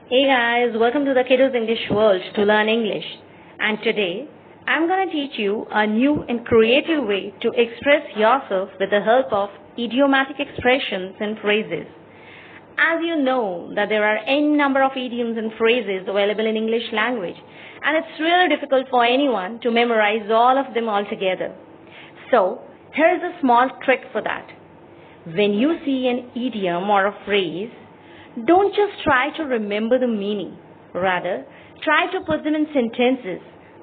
Hey guys, welcome to the Kiddos English World to learn English. And today, I'm going to teach you a new and creative way to express yourself with the help of idiomatic expressions and phrases. As you know that there are n number of idioms and phrases available in English language, and it's really difficult for anyone to memorize all of them all together. So, here is a small trick for that. When you see an idiom or a phrase, don't just try to remember the meaning. Rather, try to put them in sentences.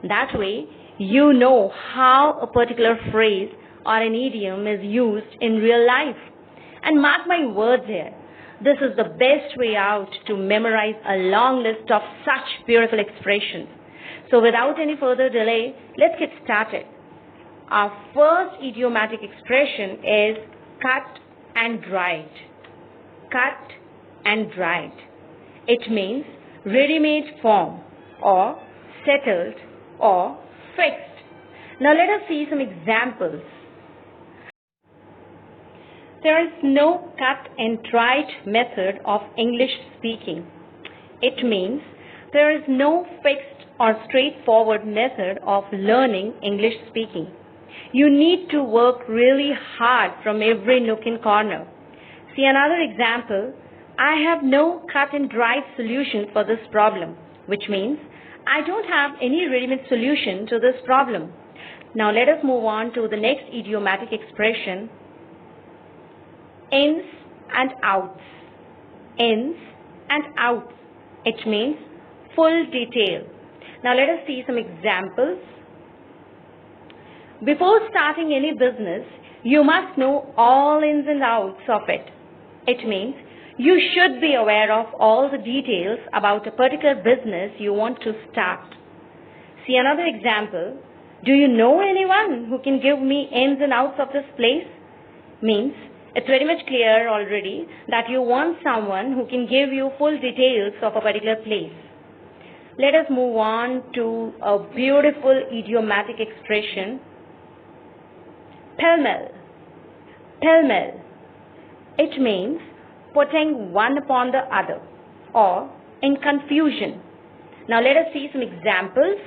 That way, you know how a particular phrase or an idiom is used in real life. And mark my words here, this is the best way out to memorize a long list of such beautiful expressions. So without any further delay, let's get started. Our first idiomatic expression is cut and dried. Cut and dried. It means ready-made form or settled or fixed. Now let us see some examples. There is no cut and dried method of English speaking. It means there is no fixed or straightforward method of learning English speaking. You need to work really hard from every nook and corner. See another example. I have no cut and dried solution for this problem, which means I don't have any ready-made solution to this problem. Now let us move on to the next idiomatic expression, ins and outs. Ins and outs. It means full detail. Now let us see some examples. Before starting any business, you must know all ins and outs of it. It means you should be aware of all the details about a particular business you want to start. See another example. Do you know anyone who can give me ins and outs of this place? Means it's very much clear already that you want someone who can give you full details of a particular place. Let us move on to a beautiful idiomatic expression, pell-mell. Pell-mell. It means putting one upon the other or in confusion. Now let us see some examples.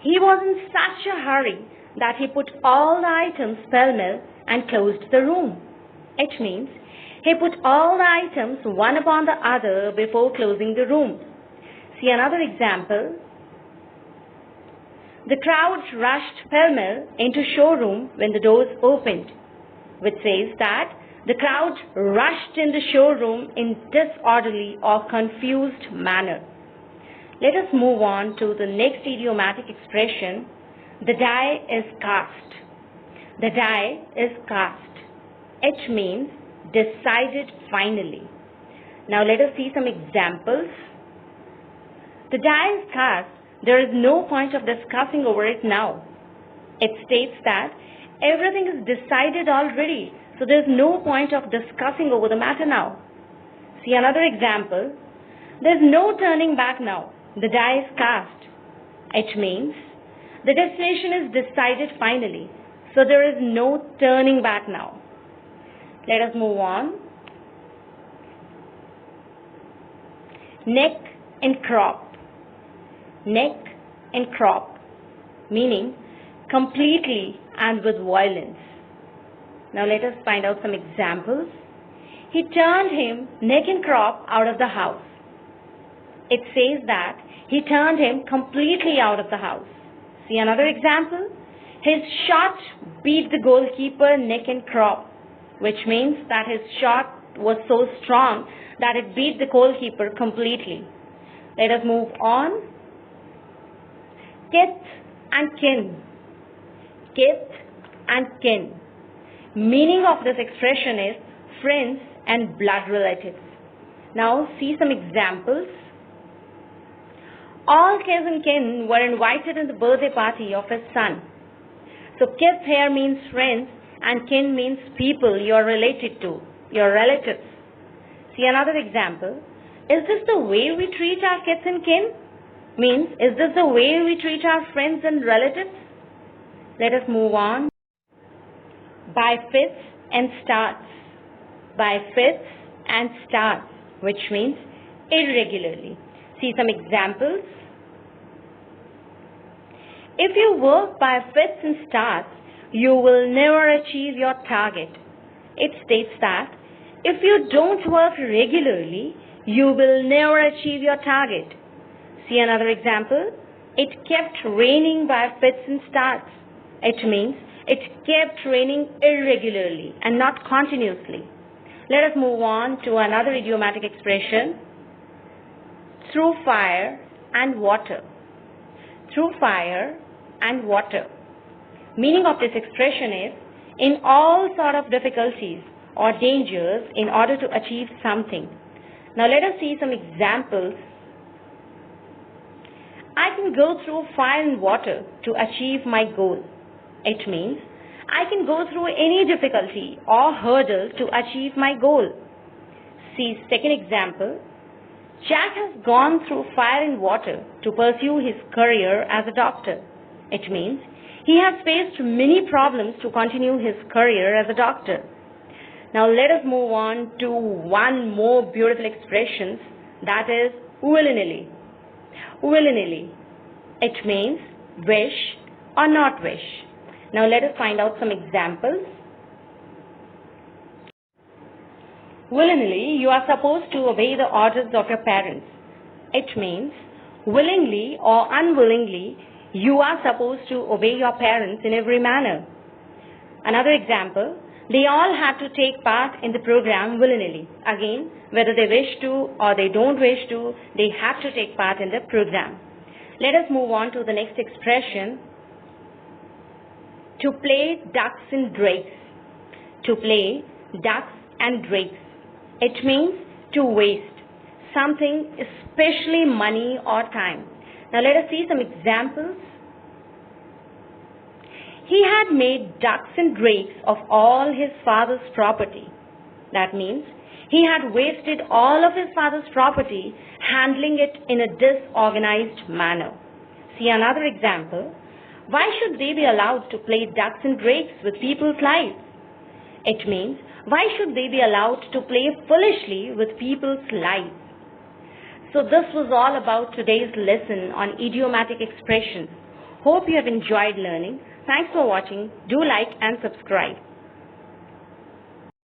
He was in such a hurry that he put all the items pell-mell and closed the room. It means he put all the items one upon the other before closing the room. See another example. The crowd rushed pell-mell into showroom when the doors opened, which says that the crowd rushed in the showroom in disorderly or confused manner. Let us move on to the next idiomatic expression, the die is cast. The die is cast. It means decided finally. Now let us see some examples. The die is cast. There is no point of discussing over it now. It states that everything is decided already, so there is no point of discussing over the matter now. See another example. There is no turning back now. The die is cast. It means the destination is decided finally, so there is no turning back now. Let us move on. Neck and crop. Neck and crop, meaning completely and with violence. Now let us find out some examples. He turned him neck and crop out of the house. It says that he turned him completely out of the house. See another example. His shot beat the goalkeeper neck and crop, which means that his shot was so strong that it beat the goalkeeper completely. Let us move on. Kith and kin. Kith and kin. Meaning of this expression is friends and blood relatives. Now see some examples. All kith and kin were invited in the birthday party of his son. So kith here means friends and kin means people you are related to, your relatives. See another example. Is this the way we treat our kith and kin? Means, is this the way we treat our friends and relatives? Let us move on. By fits and starts. By fits and starts. which means irregularly. See some examples. If you work by fits and starts, you will never achieve your target. It states that if you don't work regularly, you will never achieve your target. See another example. It kept raining by fits and starts. It means it kept raining irregularly and not continuously. Let us move on to another idiomatic expression. Through fire and water. Through fire and water. Meaning of this expression is in all sort of difficulties or dangers in order to achieve something. Now let us see some examples. I can go through fire and water to achieve my goal. It means I can go through any difficulty or hurdle to achieve my goal. See second example. Jack has gone through fire and water to pursue his career as a doctor. It means he has faced many problems to continue his career as a doctor. Now let us move on to one more beautiful expression, that is willy-nilly. Willy-nilly. It means wish or not wish. Now let us find out some examples. Willy-nilly, you are supposed to obey the orders of your parents. It means willingly or unwillingly, you are supposed to obey your parents in every manner. Another example, they all had to take part in the program willy-nilly. Again, whether they wish to or they don't wish to, they have to take part in the program. Let us move on to the next expression. To play ducks and drakes. To play ducks and drakes. It means to waste something, especially money or time. Now let us see some examples. He had made ducks and drakes of all his father's property. That means he had wasted all of his father's property handling it in a disorganized manner. See another example. Why should they be allowed to play ducks and drakes with people's lives? It means why should they be allowed to play foolishly with people's lives? So this was all about today's lesson on idiomatic expressions. Hope you have enjoyed learning. Thanks for watching. Do like and subscribe.